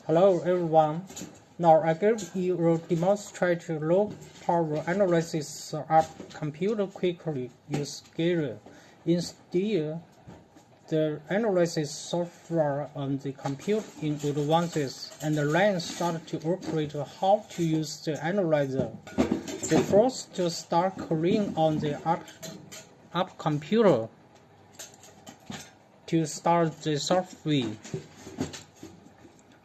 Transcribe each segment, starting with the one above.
Hello everyone. Now I give you a demonstrate low power analysis of computer quickly use Gear. Instead, the analysis software on the computer in advances and then start to operate how to use the analyzer. The first to start clicking on the app computer to start the software.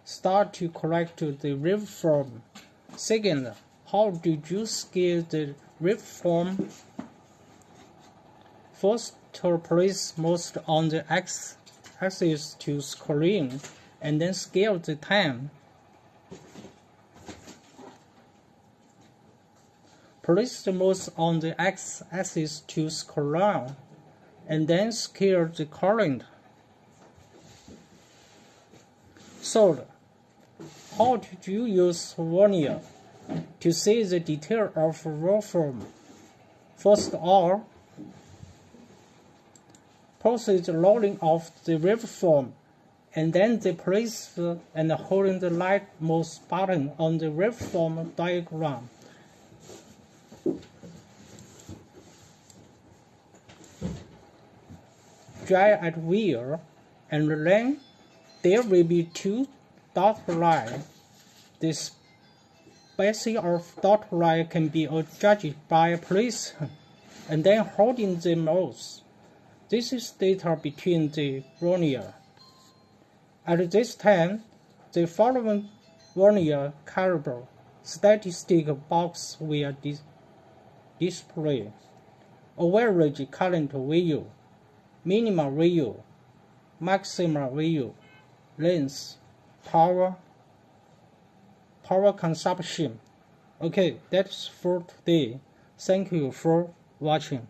Start to collect the waveform. Second, how do you scale the waveform? First, to place most on the x-axis to scrolling, and then scale the time. Place the mouse on the x-axis to scroll, and then scale the current. Third, how do you use vernier to see the detail of waveform? First of all, proceed loading of the waveform, and then place and holding the light mouse button on the waveform diagram. Drag at wheel, and then there will be two dot lines. The spacing of dot line can be adjusted by place and then holding the mouse. This is data between the vernier. At this time, the following vernier caliber statistic box will display: average current value, minimum value, maximum value, length, power consumption. Okay, that's for today. Thank you for watching.